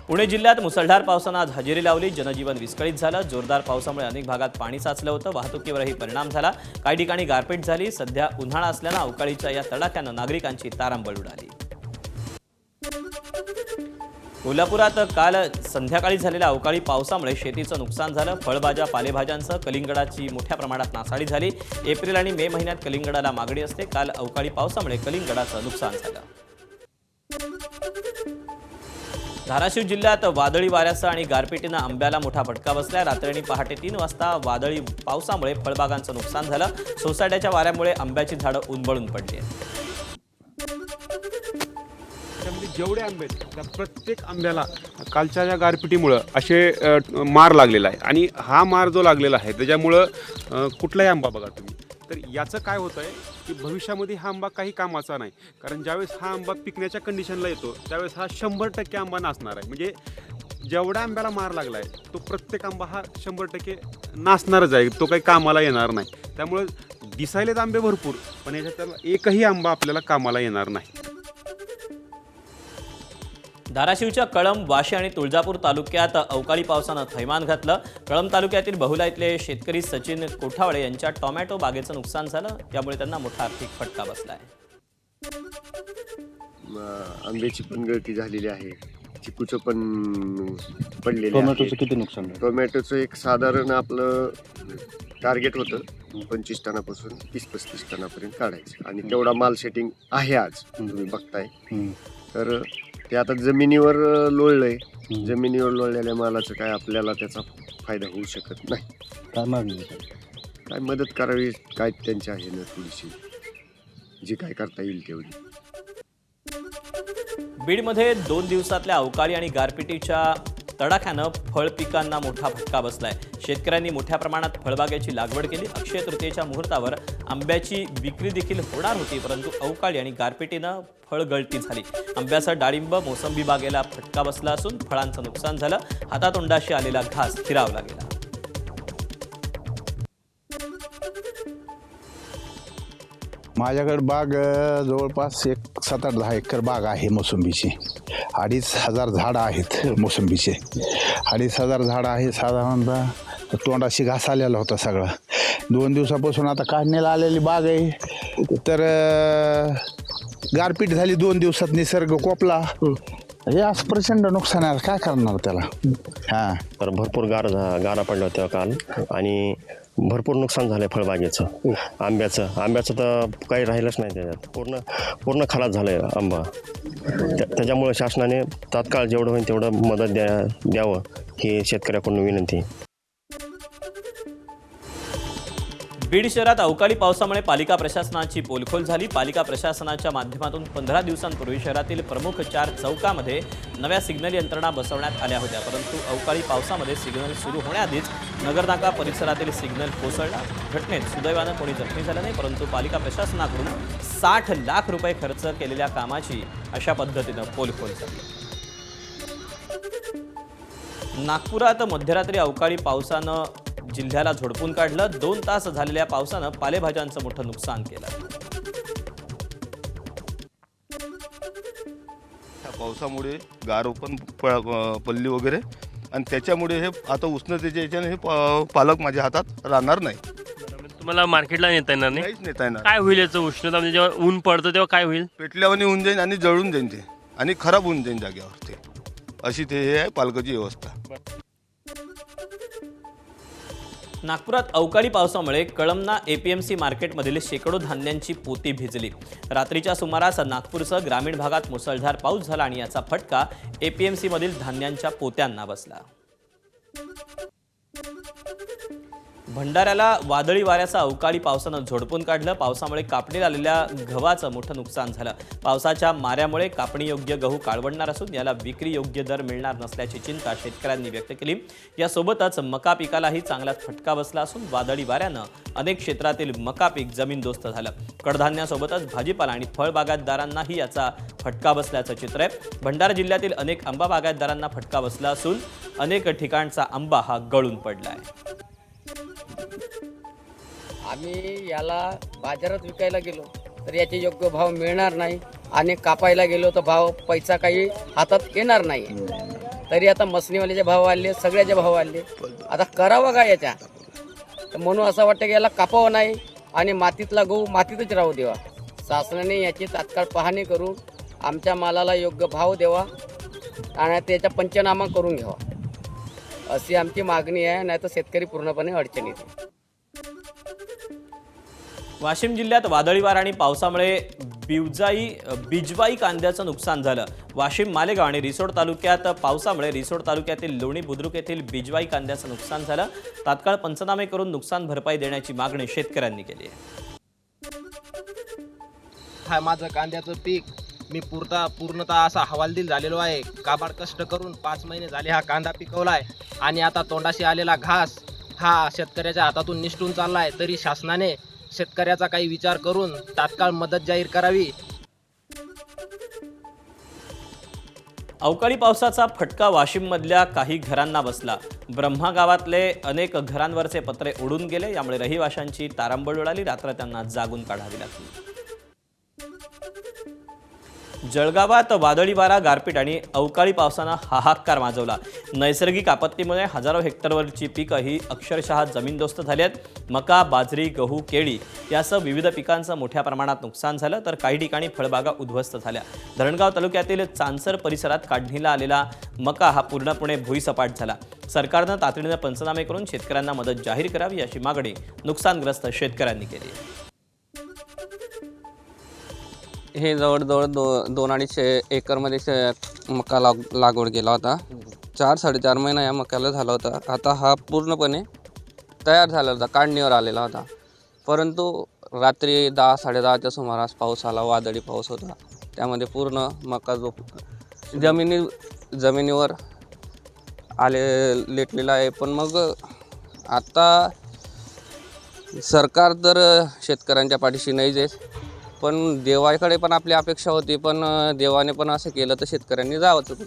पुणे जिल्ह्यात मुसळधार पावसानं आज हजेरी लावली। जनजीवन विस्कळीत झालं। जोरदार पावसामुळे अनेक भागात पाणी साचलं होतं। वाहतुकीवरही परिणाम झाला। काही ठिकाणी गारपीट झाली। सध्या उन्हाळा असल्यानं अवकाळीच्या या तडाख्यानं नागरिकांची तारांबळ उडाली। कोल्हापुरात काल संध्याकाळी झालेल्या अवकाळी पावसामुळे शेतीचं नुकसान झालं। फळभाज्या पालेभाज्यांसह कलिंगडाची मोठ्या प्रमाणात नासाडी झाली। एप्रिल आणि मे महिन्यात कलिंगडाला मागणी असते। काल अवकाळी पावसामुळे कलिंगडाचं नुकसान झालं। धाराशिव जिल्ह्यात वादळी वाऱ्यासह आणि गारपिटीनं आंब्याला मोठा फटका बसला। रात्री आणि पहाटे 3 वाजता वादळी पावसामुळे फळबागांचं नुकसान झालं। सोसाट्याच्या वाऱ्यामुळे आंब्याची झाडं उन्मळून पडली आहेत। जेवढे आंबे आहेत त्या प्रत्येक आंब्याला कालच्या या गारपिटीमुळं असे मार लागलेला आहे आणि हा मार जो लागलेला आहे त्याच्यामुळं कुठलाही आंबा बघा तुम्ही तर याचं काय होतं आहे की भविष्यामध्ये हा आंबा काही कामाचा नाही, कारण ज्यावेळेस हा आंबा पिकण्याच्या कंडिशनला येतो त्यावेळेस हा 100% आंबा नासणार आहे। म्हणजे जेवढ्या आंब्याला मार लागला आहे तो प्रत्येक आंबा हा 100% नासणारच आहे, तो काही कामाला येणार नाही। त्यामुळं दिसायलेत आंबे भरपूर, पण याच्यात एकही आंबा आपल्याला कामाला येणार नाही। धाराशिवच्या कळंब, वाशी आणि तुळजापूर तालुक्यात अवकाळी पावसानं थैमान घातलं। कळंब तालुक्यातील बहुला इथले शेतकरी सचिन कोठावळे यांच्या टोमॅटो बागेचं नुकसान झालं। त्यामुळे त्यांना मोठा आर्थिक फटका बसलाय। आंब्याची पण गळती झालेली आहे, चिकूचं पण पडलेलं आहे। टोमॅटोचं किती नुकसान झालं? टोमॅटोचं एक साधारण आपलं टार्गेट होतं 25 टनापासून 30-35 टनापर्यंत काढायचं आणि तेवढा माल सेटिंग आहे आज तुम्ही बघताय। तर ते आता जमिनीवर लोळलंय, जमिनीवर लोळलेल्या मालाचं काय आपल्याला त्याचा फायदा होऊ शकत नाही। काय मागणी? काय मदत करावी, काय त्यांची आहे ना थोडीशी, जी काय करता येईल तेवढी। बीडमध्ये 2 दिवसातल्या अवकाळी आणि गारपिटीच्या तडाख्यानं फळ पिकांना मोठा फटका बसलाय। शेतकऱ्यांनी मोठ्या प्रमाणात फळबागेची लागवड केली। अक्षय तृतीयेच्या मुहूर्तावर आंब्याची विक्री देखील होणार होती, परंतु अवकाळी आणि गारपिटीनं फळ गळती झाली। आंब्यासह डाळिंब, मोसंबी बागेला फटका बसला असून फळांचं नुकसान झालं। हातातोंडाशी आलेला घास हिरावला गेला। माझ्याकडे बाग जवळपास एक 7-8-10 एकर बाग आहे मोसंबीची। 2,500 झाडं आहेत मोसंबीचे। 2,500 झाडं आहे। साधारणतः तोंडाशी घास आलेला होता सगळा। 2 दिवसापासून आता काढण्याला आलेली बाग आहे, तर गारपीट झाली 2 दिवसात, निसर्ग कोपला। हे असं प्रचंड नुकसान आहे, काय करणार त्याला? हां, तर भरपूर गारा पडल्या होत्या काल आणि भरपूर नुकसान झालं फळबागेचं। आंब्याचं तर काही राहिलंच नाही, त्याच्यात पूर्ण खलास झालं आहे आंबा। त्याच्यामुळे शासनाने तात्काळ जेवढं होईल तेवढं मदत द्यावं ही शेतकऱ्याकडून विनंती। बीड शहरात अवकाळी पावसामुळे पालिका प्रशासनाची पोलखोल झाली। पालिका प्रशासनाच्या माध्यमातून 15 दिवसांपूर्वी शहरातील प्रमुख 4 चौकामध्ये नव्या सिग्नल यंत्रणा बसवण्यात आल्या होत्या, परंतु अवकाळी पावसामध्ये सिग्नल सुरू होण्याआधीच नगरनाका परिसरातील सिग्नल कोसळला। घटनेत सुदैवानं कोणी जखमी झालं नाही, परंतु पालिका प्रशासनाकडून 60 लाख रुपये खर्च केलेल्या कामाची अशा पद्धतीनं पोलखोल झाली। नागपुरात मध्यरात्री अवकाळी पावसानं जिल्ह्याला झोडपून काढलं। 2 तास झालेल्या पावसानं पालेभाज्यांचं मोठं नुकसान केलं। पावसामुळे गार पण पडली वगैरे आणि त्याच्यामुळे हे आता उष्णतेच्या याच्याने हे पालक माझ्या हातात राहणार नाही। तुम्हाला मार्केटला नेता येणार नाही? काहीच नेता येणार। काय होईल याचं? उष्णता म्हणजे जेव्हा ऊन पडतं तेव्हा काय होईल? पेटल्यावानी होऊन जाईल आणि जळून जाईल ते आणि खराब होऊन जाईल जागेवर ते, अशी ते हे आहे पालकाची व्यवस्था। नागपुरात अवकाळी पावसामुळे कळमना एपीएमसी मार्केटमधील शेकडो धान्यांची पोती भिजली। रात्रीच्या सुमारास नागपूरसह ग्रामीण भागात मुसळधार पाऊस झाला आणि याचा फटका एपीएमसी मधील धान्यांच्या पोत्यांना बसला। भंडाऱ्याला वादळी वाऱ्याचा अवकाळी पावसानं झोडपून काढलं। पावसामुळे कापणीला आलेल्या गव्हाचं मोठं नुकसान झालं। पावसाच्या माऱ्यामुळे कापणीयोग्य गहू काळवडणार असून याला विक्री योग्य दर मिळणार नसल्याची चिंता शेतकऱ्यांनी व्यक्त केली। यासोबतच मका पिकालाही चांगलाच फटका बसला असून वादळी वाऱ्यानं अनेक क्षेत्रातील मका पीक जमीनदोस्त झालं। कडधान्यासोबतच भाजीपाला आणि फळ बागायतदारांनाही याचा फटका बसल्याचं चित्र आहे। भंडारा जिल्ह्यातील अनेक आंबा बागायतदारांना फटका बसला असून अनेक ठिकाणचा आंबा हा गळून पडला आहे। आम्ही याला बाजारात विकायला गेलो तर याचे योग्य भाव मिळणार नाही आणि कापायला गेलो तर पैसा काही हातात येणार नाही। तरी आता मसनीवाल्याचे भाव वाढले, सगळ्याचे भाव वाढले. आता करावं काय याच्या? तर म्हणून असं वाटतं की याला कापावं नाही आणि मातीतला गहू मातीतच राहू देवा. शासनाने याची तात्काळ पाहणी करून आमच्या मालाला योग्य भाव द्यावा आणि त्याचा पंचनामा करून घ्यावा, अशी आमची मागणी आहे. नाही तर शेतकरी पूर्णपणे अडचणीत आहे. वाशिम जिल्ह्यात वादळी वारा आणि पावसामुळे बिजवाई कांद्याचं नुकसान झालं. वाशिम, मालेगाव आणि रिसोड तालुक्यात पावसामुळे रिसोड तालुक्यातील लोणी बुद्रुक येथील बिजवाई कांद्याचं नुकसान झालं. तात्काळ पंचनामे करून नुकसान भरपाई देण्याची मागणी शेतकऱ्यांनी केली आहे. हा माझं कांद्याचं पीक मी पूर्णतः असा हवालदिल झालेलो आहे. काबाड कष्ट करून 5 महिने झाले हा कांदा पिकवलाय आणि आता तोंडाशी आलेला घास हा शेतकऱ्याच्या हातातून निसटून चाललाय. तरी शासनाने शेतकऱ्याचा काही विचार करून तात्काळ मदत जाहीर करावी. अवकाळी पावसाचा फटका वाशिममधल्या काही घरांना बसला. ब्रह्मा गावातले अनेक घरांवरचे पत्रे उडून गेले. यामुळे रहिवाशांची तारांबळ उडाली. रात्र त्यांना जागून काढावी लागली. जळगावात वादळी वारा, गारपीट आणि अवकाळी पावसानं हाहाकार माजवला. नैसर्गिक आपत्तीमुळे हजारो हेक्टरवरची पिकं ही अक्षरशः जमीनदोस्त झाली आहेत. मका, बाजरी, गहू, केळी यासह विविध पिकांचं मोठ्या प्रमाणात नुकसान झालं, तर काही ठिकाणी फळबागा उद्ध्वस्त झाल्या. धरणगाव तालुक्यातील चांसर परिसरात काढणीला आलेला मका हा पूर्णपणे भुईसपाट झाला. सरकारनं तातडीनं पंचनामे करून शेतकऱ्यांना मदत जाहीर करावी अशी मागणी नुकसानग्रस्त शेतकऱ्यांनी केली. हे जवळजवळ 2-2.5 एकरमध्ये मका लागवड केला होता. 4-4.5 महिना या मक्याला झाला होता. आता हा पूर्णपणे तयार झाला होता, काढणीवर आलेला होता. परंतु रात्री 10-10:30च्या सुमारास पाऊस आला. वादळी पाऊस होता. त्यामध्ये पूर्ण मका जो जमिनीवर लेटलेला आहे. पण मग आता सरकार तर शेतकऱ्यांच्या पाठीशी नाहीच आहे, पण देवाकडे पण आपली अपेक्षा होती. पण देवाने पण असं केलं तर शेतकऱ्यांनी जावंच होतं.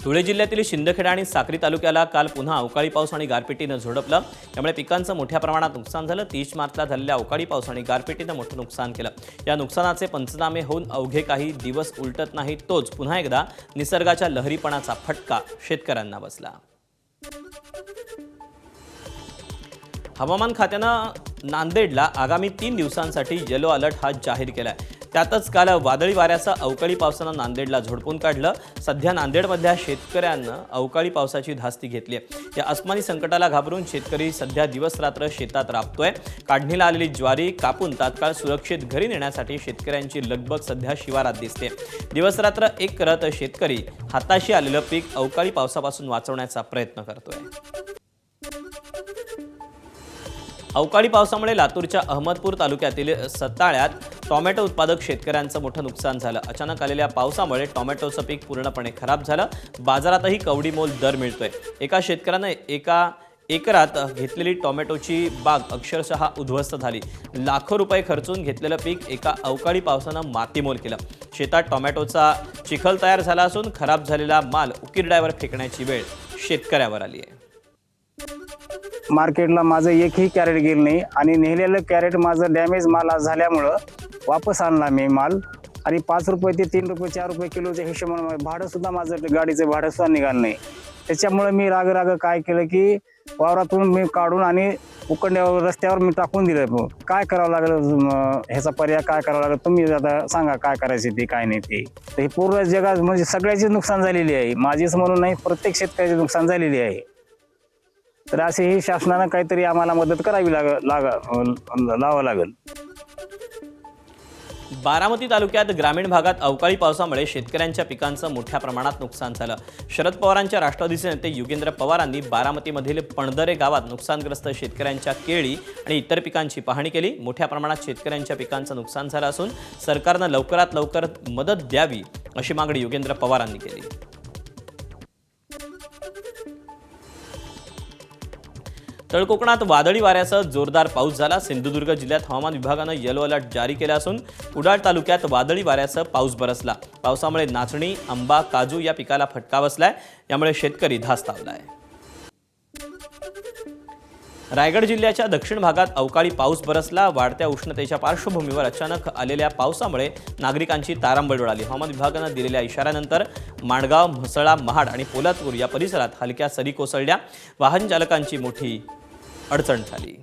धुळे जिल्ह्यातील शिंदखेडा आणि साक्री तालुक्याला काल पुन्हा अवकाळी पाऊस आणि गारपिटीनं झोडपलं. त्यामुळे पिकांचं मोठ्या प्रमाणात नुकसान झालं. 30 मार्चला झालेल्या अवकाळी पाऊस आणि गारपिटीनं मोठं नुकसान केलं. या नुकसानाचे पंचनामे होऊन अवघे काही दिवस उलटत नाही, तोच पुन्हा एकदा निसर्गाच्या लहरीपणाचा फटका शेतकऱ्यांना बसला. हवामान खात्यानं नांदेडला आगामी 3 दिवसांसाठी येलो अलर्ट हा जाहीर केला आहे. त्यातच काल वादळी वाऱ्यासह अवकाळी पावसानं नांदेडला झोडपून काढलं. सध्या नांदेडमधल्या शेतकऱ्यांना अवकाळी पावसाची धास्ती घेतली आहे. या अस्मानी संकटाला घाबरून शेतकरी सध्या दिवसरात्र शेतात राबतोय. काढणीला आलेली ज्वारी कापून तात्काळ सुरक्षित घरी नेण्यासाठी शेतकऱ्यांची लगबग सध्या शिवारात दिसते. दिवसरात्र एक करत शेतकरी हाताशी आलेलं पीक अवकाळी पावसापासून वाचवण्याचा प्रयत्न करतोय. अवकाळी पावसामुळे लातूरच्या अहमदपूर तालुक्यातील सताळ्यात टोमॅटो उत्पादक शेतकऱ्यांचं मोठं नुकसान झालं. अचानक आलेल्या पावसामुळे टोमॅटोचं पीक पूर्णपणे खराब झालं. बाजारातही कवडीमोल दर मिळतोय. एका शेतकऱ्यानं एका एकरात घेतलेली टोमॅटोची बाग अक्षरशः उद्ध्वस्त झाली. लाखो रुपये खर्चून घेतलेलं पीक एका अवकाळी पावसानं मातीमोल केलं. शेतात टोमॅटोचा चिखल तयार झाला असून खराब झालेला माल उकिरड्यावर फेकण्याची वेळ शेतकऱ्यावर आली आहे. मार्केटला माझं एकही कॅरेट गेलं नाही आणि नेलेलं कॅरेट माझं डॅमेज माल झाल्यामुळं वापस आणला मी माल आणि 5 रुपये ते 3 रुपये 4 रुपये किलोच्या हिशोबाने भाडंसुद्धा माझं गाडीचं भाडंसुद्धा निघालं नाही. त्याच्यामुळे मी राग काय केलं की वावरातून मी काढून आणि उकंड्यावर रस्त्यावर मी टाकून दिलं. काय करावं लागलं, ह्याचा पर्याय काय करावं लागलं तुम्ही आता सांगा काय करायचे ते काय नाही ते. तर हे पूर्ण जगात म्हणजे सगळ्याचीच नुकसान झालेली आहे. माझीच म्हणून नाही, प्रत्येक शेतकऱ्याची नुकसान झालेली आहे. तर असे ही शासनानं काहीतरी आम्हाला मदत करावी लावावं लागेल. बारामती तालुक्यात ग्रामीण भागात अवकाळी पावसामुळे शेतकऱ्यांच्या पिकांचं मोठ्या प्रमाणात नुकसान झालं. शरद पवारांच्या राष्ट्रवादीचे नेते युगेंद्र पवारांनी बारामतीमधील पणदरे गावात नुकसानग्रस्त शेतकऱ्यांच्या केळी आणि इतर पिकांची पाहणी केली. मोठ्या प्रमाणात शेतकऱ्यांच्या पिकांचं नुकसान झालं असून सरकारनं लवकरात लवकर मदत द्यावी अशी मागणी युगेंद्र पवारांनी केली. तळकोकणात वादळी वाऱ्यासह जोरदार पाऊस झाला. सिंधुदुर्ग जिल्ह्यात हवामान विभागानं येलो अलर्ट जारी केला असून कुडाळ तालुक्यात वादळी वाऱ्यासह पाऊस बरसला. पावसामुळे नाचणी, आंबा, काजू या पिकाला फटका बसलाय. यामुळे शेतकरी धास्तावलाय. रायगड जिल्ह्याच्या दक्षिण भागात अवकाळी पाऊस बरसला. वाढत्या उष्णतेच्या पार्श्वभूमीवर अचानक आलेल्या पावसामुळे नागरिकांची तारांबळ उडाली. हवामान विभागानं दिलेल्या इशाऱ्यानंतर माणगाव, म्हसळा, महाड आणि पोलादपूर या परिसरात हलक्या सरी कोसळल्या. वाहन चालकांची मोठी अडचण झाली.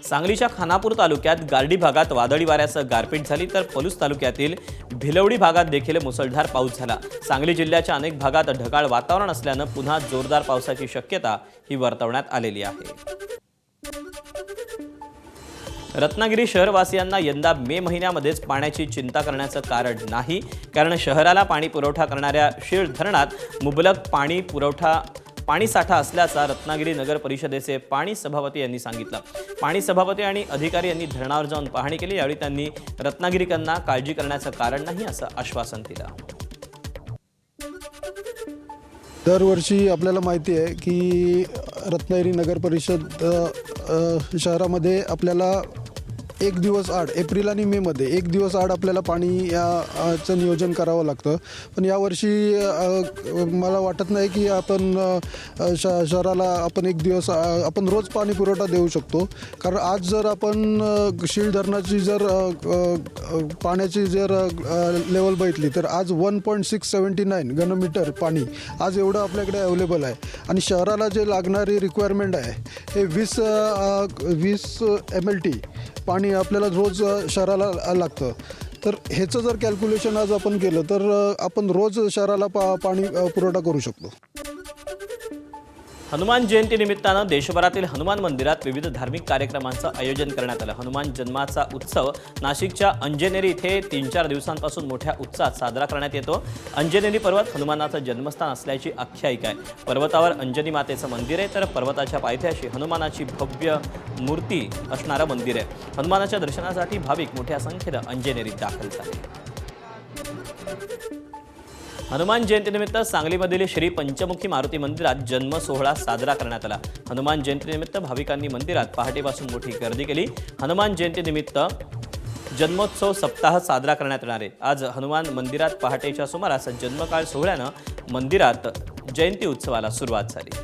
सांगलीच्या खानापूर तालुक्यात गारडी भागात वादळी वाऱ्यासह गारपीट झाली, तर पलूस तालुक्यातील भिलवडी भागात देखील मुसळधार पाऊस झाला. सांगली जिल्ह्याच्या अनेक भागात ढगाळ वातावरण असल्यानं पुन्हा जोरदार पावसाची शक्यता ही वर्तवण्यात आलेली आहे. रत्नागिरी शहरवासियांना यंदा मे महिन्यामध्येच पाण्याची चिंता करण्याचं कारण नाही, कारण शहराला पाणी पुरवठा करणाऱ्या शीळ धरणात मुबलक पाणी साठा असल्याचा रत्नागिरी नगर परिषदेचे पाणी सभापती यांनी सांगितलं. पाणी सभापती आणि अधिकारी यांनी धरणावर जाऊन पाहणी केली. यावेळी त्यांनी रत्नागिरीकरांना काळजी करण्याचं कारण नाही असं आश्वासन दिलं. दरवर्षी आपल्याला माहिती आहे की रत्नागिरी नगर परिषद शहरामध्ये आपल्याला एक दिवस आड, एप्रिल आणि मेमध्ये एक दिवस आड आपल्याला पाणी याचं नियोजन करावं लागतं. पण यावर्षी मला वाटत नाही की आपण शहराला आपण एक दिवस आपण रोज पाणी पुरवठा देऊ शकतो. कारण आज जर आपण शीळ धरणाची जर पाण्याची जर लेवल बघितली तर आज 1.679 घनमीटर पाणी आज एवढं आपल्याकडे अवेलेबल आहे. आणि शहराला जे लागणारी रिक्वायरमेंट आहे हे 20 MLT पाणी आपल्याला रोज शहराला लागतं. तर ह्याचं जर कॅल्क्युलेशन आज आपण केलं तर आपण रोज शहराला पाणी पुरवठा करू शकतो. हनुमान जयंती निमित्तानं देशभरातील हनुमान मंदिरात विविध धार्मिक कार्यक्रमांचं आयोजन करण्यात आलं. हनुमान जन्माचा उत्सव नाशिकच्या अंजनेरी इथे 3-4 दिवसांपासून मोठ्या उत्साहात साजरा करण्यात येतो. अंजनेरी पर्वत हनुमानाचं जन्मस्थान असल्याची आख्यायिका आहे. पर्वतावर अंजनी मातेचं मंदिर आहे, तर पर्वताच्या पायथ्याशी हनुमानाची भव्य मूर्ती असणारं मंदिर आहे. हनुमानाच्या दर्शनासाठी भाविक मोठ्या संख्येनं अंजनेरीत दाखल झाले. हनुमान जयंतीनिमित्त सांगलीमधील श्री पंचमुखी मारुती मंदिरात जन्म सोहळा साजरा करण्यात आला. हनुमान जयंतीनिमित्त भाविकांनी मंदिरात पहाटेपासून मोठी गर्दी केली. हनुमान जयंतीनिमित्त जन्मोत्सव सप्ताह साजरा करण्यात येणार आहे. आज हनुमान मंदिरात पहाटेच्या सुमारास जन्मकाळ सोहळ्यानं मंदिरात जयंती उत्सवाला सुरुवात झाली.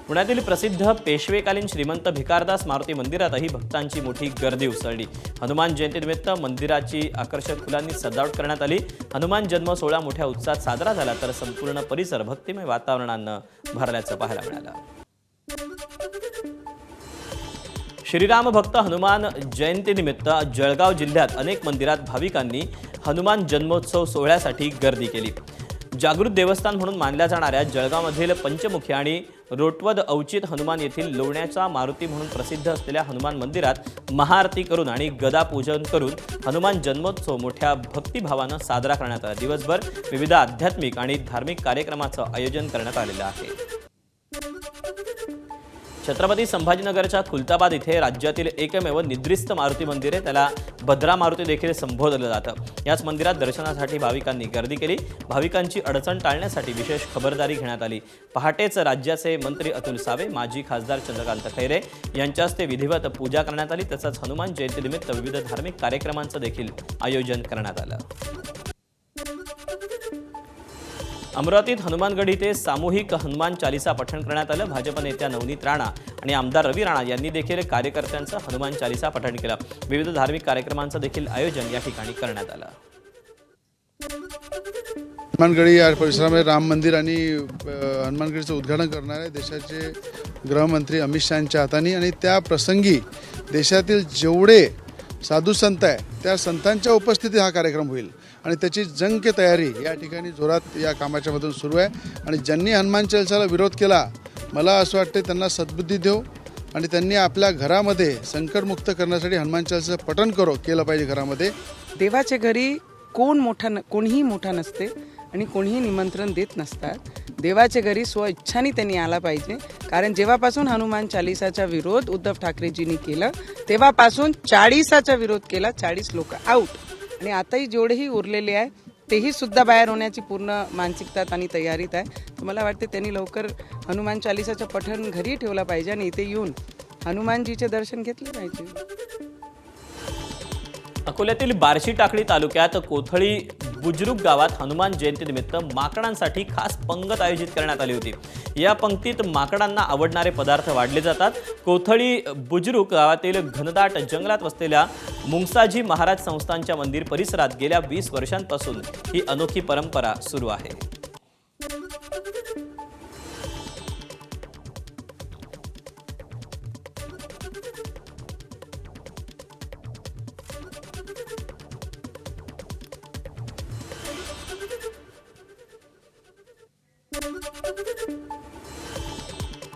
पुण्यातील प्रसिद्ध पेशवेकालीन श्रीमंत भिकारदास मारुती मंदिरातही भक्तांची मोठी गर्दी उसळली. हनुमान जयंतीनिमित्त मंदिराची आकर्षक फुलांनी सजावट करण्यात आली. हनुमान जन्म सोहळा मोठ्या उत्साहात साजरा झाला, तर संपूर्ण परिसर भक्तिमय वातावरणानं भरल्याचं पाहायला मिळालं. श्रीराम भक्त हनुमान जयंतीनिमित्त जळगाव जिल्ह्यात अनेक मंदिरात भाविकांनी हनुमान जन्मोत्सव सोहळ्यासाठी गर्दी केली. जागृत देवस्थान म्हणून मानल्या जाणाऱ्या जळगावमधील पंचमुखी आणि रोटवद अवचित हनुमान येथील लोण्याचा मारुती म्हणून प्रसिद्ध असलेल्या हनुमान मंदिरात महाआरती करून आणि गदा पूजन करून हनुमान जन्मोत्सव मोठ्या भक्तिभावानं साजरा करण्यात आला. दिवसभर विविध आध्यात्मिक आणि धार्मिक कार्यक्रमाचं आयोजन करण्यात आलेलं आहे. छत्रपती संभाजीनगरच्या खुलताबाद इथे राज्यातील एकमेव निद्रिस्त मारुती मंदिर आहे. त्याला भद्रा मारुती देखील संबोधलं जातं. याच मंदिरात दर्शनासाठी भाविकांनी गर्दी केली. भाविकांची अडचण टाळण्यासाठी विशेष खबरदारी घेण्यात आली. पहाटेच राज्याचे मंत्री अतुल सावे, माजी खासदार चंद्रकांत खैरे यांच्या हस्ते विधिवत पूजा करण्यात आली. तसंच हनुमान जयंतीनिमित्त विविध धार्मिक कार्यक्रमांचं देखील आयोजन करण्यात आलं. अमरावतीत हनुमानगड इथे सामूहिक हनुमान चालिसा पठण करण्यात आलं. भाजप नेत्या नवनीत राणा आणि आमदार रवी राणा यांनी देखील कार्यकर्त्यांचं हनुमान चालिसा पठण केलं. विविध धार्मिक कार्यक्रमांचं देखील आयोजन या ठिकाणी करण्यात आलं. हनुमानगडी या परिसरामध्ये राम मंदिर आणि हनुमानगडीचं उद्घाटन करणारे देशाचे गृहमंत्री अमित शहांच्या हाताने आणि त्या प्रसंगी देशातील जेवढे साधू संत आहे त्या संतांच्या उपस्थितीत हा कार्यक्रम होईल आणि त्याची जंग तयारी या ठिकाणी जोरात या कामाच्या मधून सुरू आहे. आणि ज्यांनी हनुमान चालिसाला विरोध केला, मला असं वाटतं त्यांना सद्बुद्धी देऊ आणि त्यांनी आपल्या घरामध्ये संकटमुक्त करण्यासाठी हनुमान चालिसाचं पठण केलं पाहिजे. घरामध्ये देवाच्या घरी कोणीही मोठा नसते आणि कोणीही निमंत्रण देत नसतात. देवाच्या घरी स्वइच्छाने त्यांनी आला पाहिजे. कारण जेव्हापासून हनुमान चालिसाचा विरोध उद्धव ठाकरेजींनी केलं तेव्हापासून 40चा विरोध केला, 40 लोक आउट. आणि आताही जेवढेही उरलेले आहे तेही सुद्धा बाहेर होण्याची पूर्ण मानसिकता आणि तयारीत आहे. तर मला वाटते त्यांनी लवकर हनुमान चालिसाचं पठण घरी ठेवलं पाहिजे आणि इथे येऊन हनुमानजीचे दर्शन घेतले पाहिजे. अकोल्यातील बार्शी टाकळी तालुक्यात कोथळी बुजुर्ग गावात हनुमान जयंतीनिमित्त माकडांसाठी खास पंगत आयोजित करण्यात आली होती। या पंक्तीत माकडांना आवडणारे पदार्थ वाढले जातात। कोथळी बुजुर्ग गावातील घनदाट जंगलात वसलेल्या मुंगसाजी महाराज संस्थानच्या मंदिर परिसरात गेल्या 20 वर्षांपासून ही अनोखी परंपरा सुरू आहे।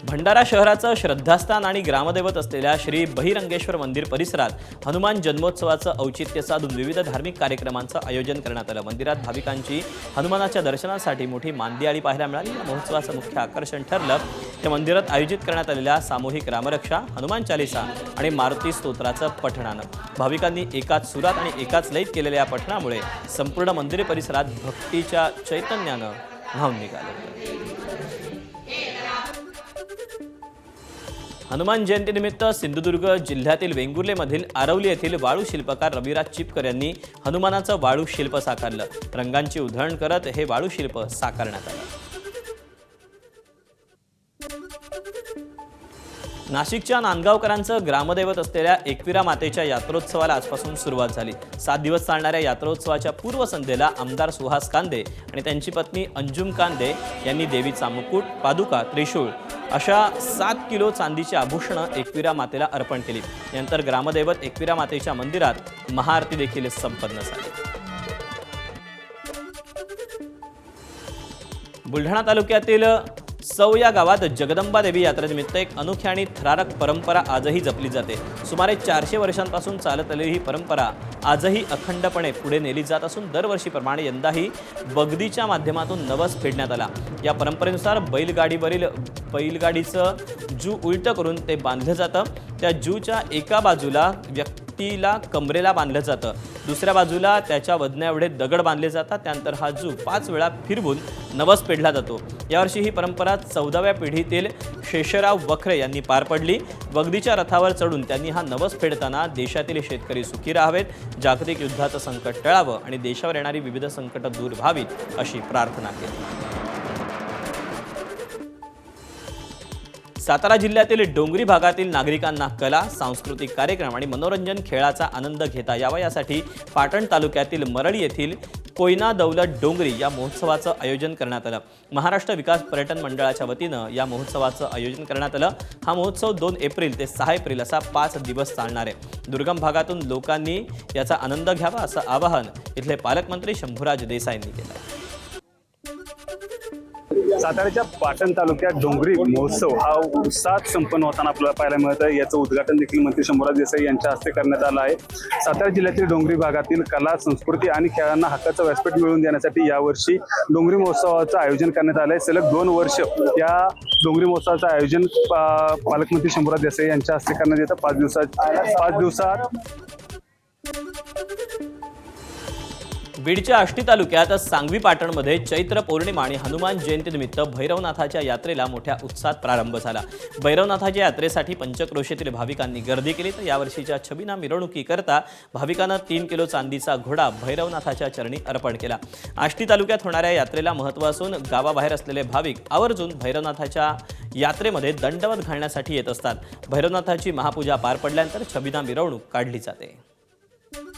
भंडारा शहराचं श्रद्धास्थान आणि ग्रामदैवत असलेल्या श्री बहिरंगेश्वर मंदिर परिसरात हनुमान जन्मोत्सवाचं औचित्य साधून विविध धार्मिक कार्यक्रमांचं आयोजन करण्यात आलं। मंदिरात भाविकांची हनुमानाच्या दर्शनासाठी मोठी मांदियाळी पाहायला मिळाली। या महोत्सवाचं मुख्य आकर्षण ठरलं त्या मंदिरात आयोजित करण्यात आलेल्या सामूहिक रामरक्षा, हनुमान चालीसा आणि मारुती स्तोत्राचं पठणानं। भाविकांनी एकाच सुरात आणि एकाच लयीत केलेल्या या पठणामुळे संपूर्ण मंदिर परिसरात भक्तीच्या चैतन्यानं वाहून निघालं। हनुमान जयंतीनिमित्त सिंधुदुर्ग जिल्ह्यातील वेंगुर्लेमधील आरवली येथील वाळू शिल्पकार रविराज चिपकर यांनी हनुमानाचं वाळू शिल्प साकारलं। रंगांची उधळण करत हे वाळू शिल्प साकारण्यात आलं। नाशिकच्या नांदगावकरांचं ग्रामदैवत असलेल्या एकविरा मातेच्या यात्रोत्सवाला आजपासून सुरुवात झाली। 7 दिवस चालणाऱ्या यात्रोत्सवाच्या पूर्वसंध्येला आमदार सुहास कांदे आणि त्यांची पत्नी अंजुम कांदे यांनी देवीचा मुकुट, पादुका, त्रिशूळ अशा 7 किलो चांदीची आभूषणं एकविरा मातेला अर्पण केली। यानंतर ग्रामदैवत एकविरा मातेच्या मंदिरात महाआरती देखील संपन्न झाली। बुलढाणा तालुक्यातील सौ या गावात जगदंबा देवी यात्रेनिमित्त एक अनोखी आणि थरारक परंपरा आजही जपली जाते। सुमारे 400 वर्षांपासून चालत आलेली ही परंपरा आजही अखंडपणे पुढे नेली जात असून दरवर्षीप्रमाणे यंदाही बगदीच्या माध्यमातून नवस फेडण्यात आला। या परंपरेनुसार बैलगाडीचं जू उलटं करून ते बांधलं जातं। त्या जूच्या एका बाजूला व्यक्तीला कमरेला बांधलं जातं, दुसऱ्या बाजूला त्याच्या वजना एवढे दगड बांधले जातात। त्यानंतर हा जू 5 वेळा फिरवून नवस पेढला जातो। यावर्षी ही परंपरा 14व्या पिढीतील शेषराव वखरे यांनी पार पडली। वगदीच्या रथावर चढून त्यांनी हा नवस फेडताना देशातील शेतकरी सुखी राहावेत, जागतिक युद्धाचं संकट टळावं आणि देशावर येणारी विविध संकट दूर व्हावीत अशी प्रार्थना केली। सातारा जिल्ह्यातील डोंगरी भागातील नागरिकांना कला, सांस्कृतिक कार्यक्रम आणि मनोरंजन खेळाचा आनंद घेता यावा यासाठी पाटण तालुक्यातील मरळी येथील कोयना दौलत डोंगरी या महोत्सवाचं आयोजन करण्यात आलं। महाराष्ट्र विकास पर्यटन मंडळाच्या वतीनं या महोत्सवाचं आयोजन करण्यात आलं। हा महोत्सव 2 एप्रिल ते 6 एप्रिल असा 5 दिवस चालणार आहे। दुर्गम भागातून लोकांनी याचा आनंद घ्यावा असं आवाहन इथले पालकमंत्री शंभूराज देसाईंनी केलं। साताऱ्याच्या पाटण तालुक्यात डोंगरी महोत्सव हा उत्साहात संपन्न होताना आपल्याला पाहायला मिळत आहे। याचं उद्घाटन देखील मंत्री शंभूराज देसाई यांच्या हस्ते करण्यात आलं आहे। सातारा जिल्ह्यातील डोंगरी भागातील कला, संस्कृती आणि खेळांना हक्काचं व्यासपीठ मिळवून देण्यासाठी यावर्षी डोंगरी महोत्सवाचं आयोजन करण्यात आलं आहे। सलग 2 वर्ष या डोंगरी महोत्सवाचं आयोजन पालकमंत्री शंभूराज देसाई यांच्या हस्ते करण्यात येतं। 5 दिवसात बीडच्या आष्टी तालुक्यात सांगवी पाटणमध्ये चैत्र पौर्णिमा आणि हनुमान जयंतीनिमित्त भैरवनाथाच्या यात्रेला मोठ्या उत्साहात प्रारंभ झाला। भैरवनाथाच्या यात्रेसाठी पंचक्रोशीतील भाविकांनी गर्दी केली। तर यावर्षीच्या छबिना मिरवणुकीकरता भाविकांना 3 किलो चांदीचा घोडा भैरवनाथाच्या चरणी अर्पण केला। आष्टी तालुक्यात होणाऱ्या यात्रेला महत्त्व असून गावाबाहेर असलेले भाविक आवर्जून भैरवनाथाच्या यात्रेमध्ये दंडवत घालण्यासाठी येत असतात। भैरवनाथाची महापूजा पार पडल्यानंतर छबिना मिरवणूक काढली जाते।